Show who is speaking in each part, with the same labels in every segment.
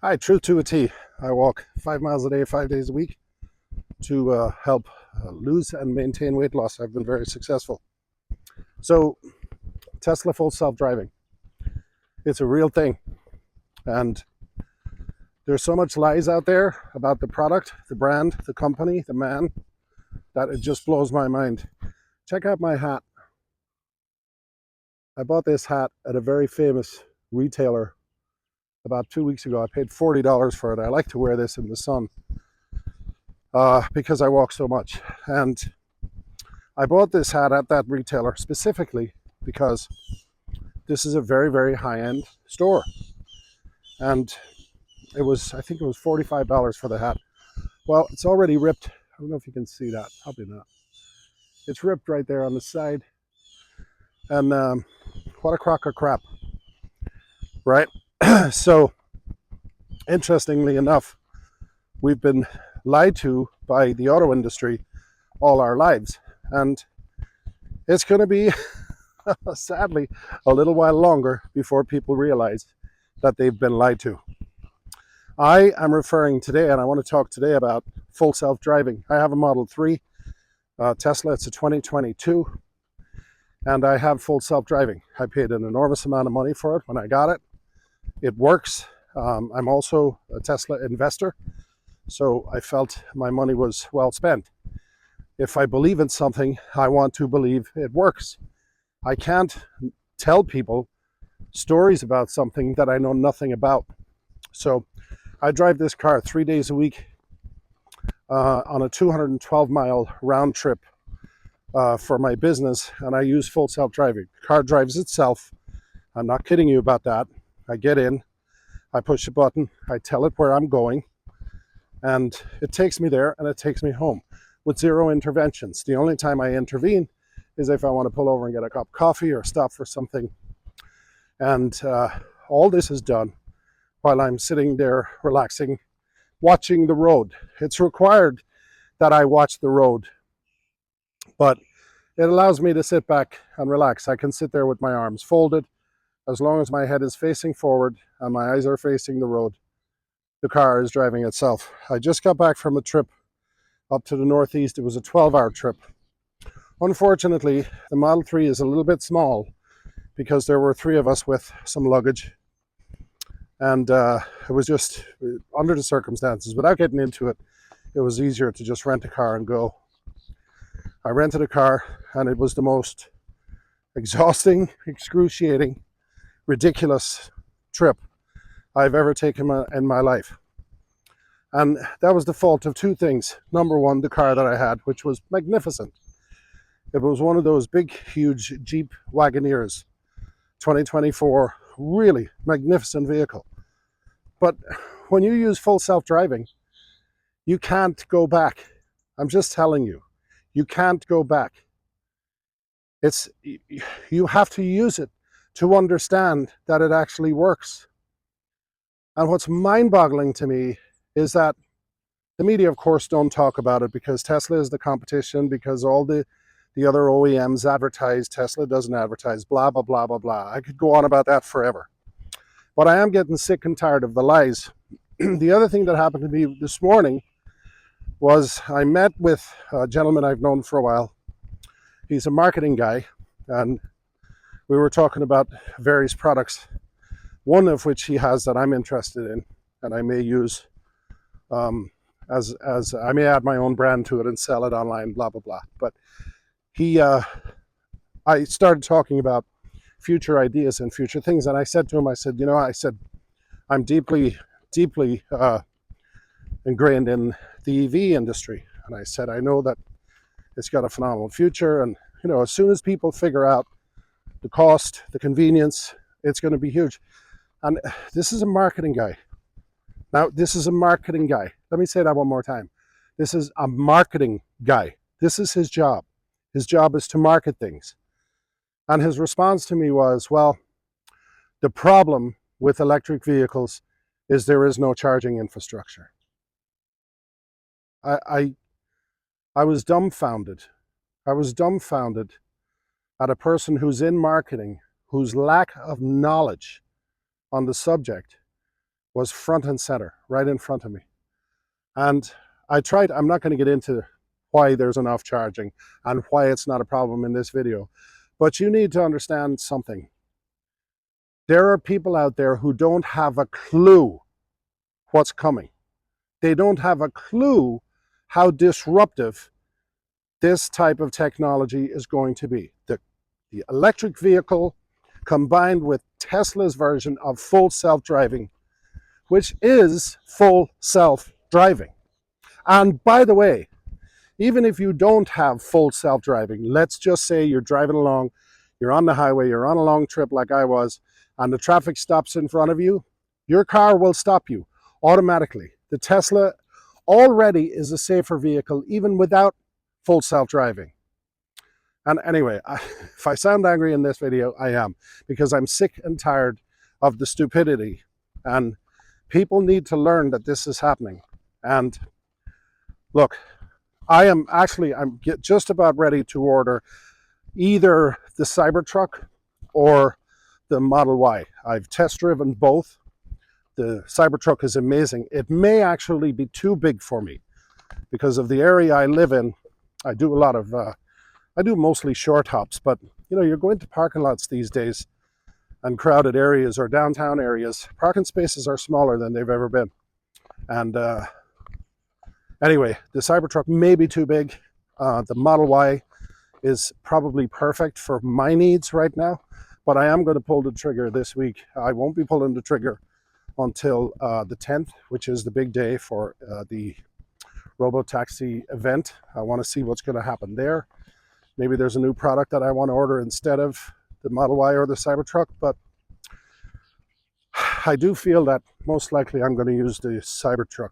Speaker 1: Hi, truth to a T. I walk 5 miles a day, 5 days a week to help lose and maintain weight loss. I've been very successful. So, Tesla full self-driving. It's a real thing. And there's so much lies out there about the product, the brand, the company, the man, that it just blows my mind. Check out my hat. I bought this hat at a very famous retailer about 2 weeks ago. I paid $40 for it. I like to wear this in the sun because I walk so much. And I bought this hat at that retailer specifically because this is a very, very high-end store. And I think it was $45 for the hat. Well, it's already ripped. I don't know if you can see that. Probably not. It's ripped right there on the side. And what a crock of crap, right? So, interestingly enough, we've been lied to by the auto industry all our lives. And it's going to be, sadly, a little while longer before people realize that they've been lied to. I am referring today, and I want to talk today about full self-driving. I have a Model 3 Tesla. It's a 2022, and I have full self-driving. I paid an enormous amount of money for it when I got it. It works. I'm also a Tesla investor, so I felt my money was well spent. If I believe in something, I want to believe it works. I can't tell people stories about something that I know nothing about. So I drive this car 3 days a week on a 212-mile round trip for my business, and I use full self-driving. The car drives itself. I'm not kidding you about that. I get in, I push a button, I tell it where I'm going, and it takes me there and it takes me home with zero interventions. The only time I intervene is if I want to pull over and get a cup of coffee or stop for something. And all this is done while I'm sitting there relaxing, watching the road. It's required that I watch the road, but it allows me to sit back and relax. I can sit there with my arms folded. As long as my head is facing forward and my eyes are facing the road, the car is driving itself. I just got back from a trip up to the Northeast. It was a 12-hour trip. Unfortunately, the Model 3 is a little bit small because there were three of us with some luggage. And it was just, under the circumstances, without getting into it, it was easier to just rent a car and go. I rented a car, and it was the most exhausting, excruciating, ridiculous trip I've ever taken in my life. And that was the fault of two things. Number one, the car that I had, which was magnificent. It was one of those big, huge Jeep Wagoneers, 2024, really magnificent vehicle. But when you use full self-driving, you can't go back. I'm just telling you, you can't go back. You have to use it to understand that it actually works. And what's mind-boggling to me is that the media, of course, don't talk about it because Tesla is the competition, because all the other OEMs advertise, Tesla doesn't advertise, blah, blah, blah, blah, blah. I could go on about that forever. But I am getting sick and tired of the lies. The other thing that happened to me this morning was I met with a gentleman I've known for a while. He's a marketing guy, and we were talking about various products, one of which he has that I'm interested in, and I may use as I may add my own brand to it and sell it online, blah, blah, blah. But I started talking about future ideas and future things, and I said to him, I said, I'm deeply, deeply ingrained in the EV industry, and I said, I know that it's got a phenomenal future, and as soon as people figure out the cost, the convenience, it's going to be huge. And this is a marketing guy. Now, this is a marketing guy. Let me say that one more time. This is a marketing guy. This is his job. His job is to market things. And his response to me was, well, the problem with electric vehicles is there is no charging infrastructure. I was dumbfounded. I was dumbfounded at a person who's in marketing, whose lack of knowledge on the subject was front and center, right in front of me. And I'm not going to get into why there's enough charging and why it's not a problem in this video, but you need to understand something. There are people out there who don't have a clue what's coming. They don't have a clue how disruptive this type of technology is going to be. The electric vehicle combined with Tesla's version of full self-driving, which is full self-driving. And by the way, even if you don't have full self-driving, let's just say you're driving along, you're on the highway, you're on a long trip like I was, and the traffic stops in front of you, your car will stop you automatically. The Tesla already is a safer vehicle even without full self-driving. And anyway, if I sound angry in this video, I am, because I'm sick and tired of the stupidity, and people need to learn that this is happening. And look, I'm just about ready to order either the Cybertruck or the Model Y. I've test driven both. The Cybertruck is amazing. It may actually be too big for me because of the area I live in. I do mostly short hops, but you know, you're going to parking lots these days and crowded areas or downtown areas. Parking spaces are smaller than they've ever been. And anyway, the Cybertruck may be too big. The Model Y is probably perfect for my needs right now, but I am going to pull the trigger this week. I won't be pulling the trigger until the 10th, which is the big day for the Robotaxi event. I want to see what's going to happen there. Maybe there's a new product that I want to order instead of the Model Y or the Cybertruck, but I do feel that most likely I'm going to use the Cybertruck.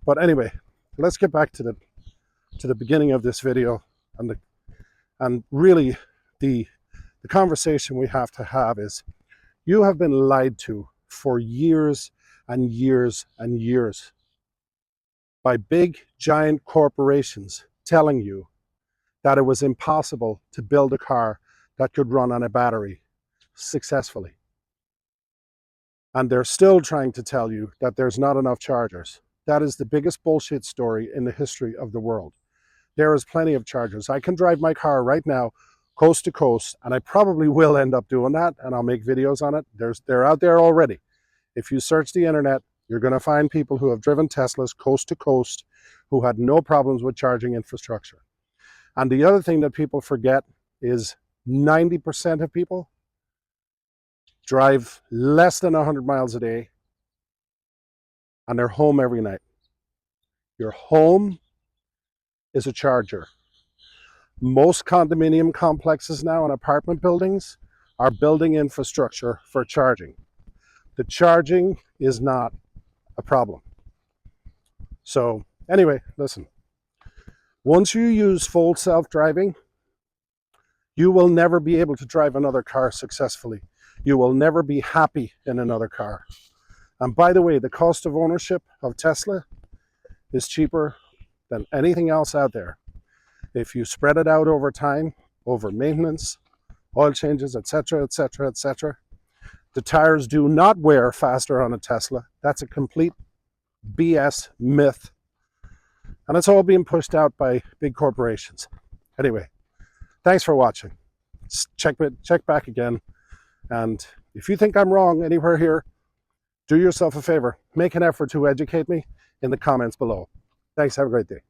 Speaker 1: But anyway, let's get back to the beginning of this video, and really the conversation we have to have is, you have been lied to for years and years and years by big giant corporations telling you that it was impossible to build a car that could run on a battery successfully. And they're still trying to tell you that there's not enough chargers. That is the biggest bullshit story in the history of the world. There is plenty of chargers. I can drive my car right now coast to coast, and I probably will end up doing that, and I'll make videos on it. They're out there already. If you search the internet, you're going to find people who have driven Teslas coast to coast who had no problems with charging infrastructure. And the other thing that people forget is 90% of people drive less than 100 miles a day, and they're home every night. Your home is a charger. Most condominium complexes now and apartment buildings are building infrastructure for charging. The charging is not a problem. So anyway, listen. Once you use full self-driving, you will never be able to drive another car successfully. You will never be happy in another car. And by the way, the cost of ownership of Tesla is cheaper than anything else out there. If you spread it out over time, over maintenance, oil changes, etc., etc., etc., the tires do not wear faster on a Tesla. That's a complete BS myth. And it's all being pushed out by big corporations. Anyway, thanks for watching. Check back again. And if you think I'm wrong anywhere here, do yourself a favor. Make an effort to educate me in the comments below. Thanks. Have a great day.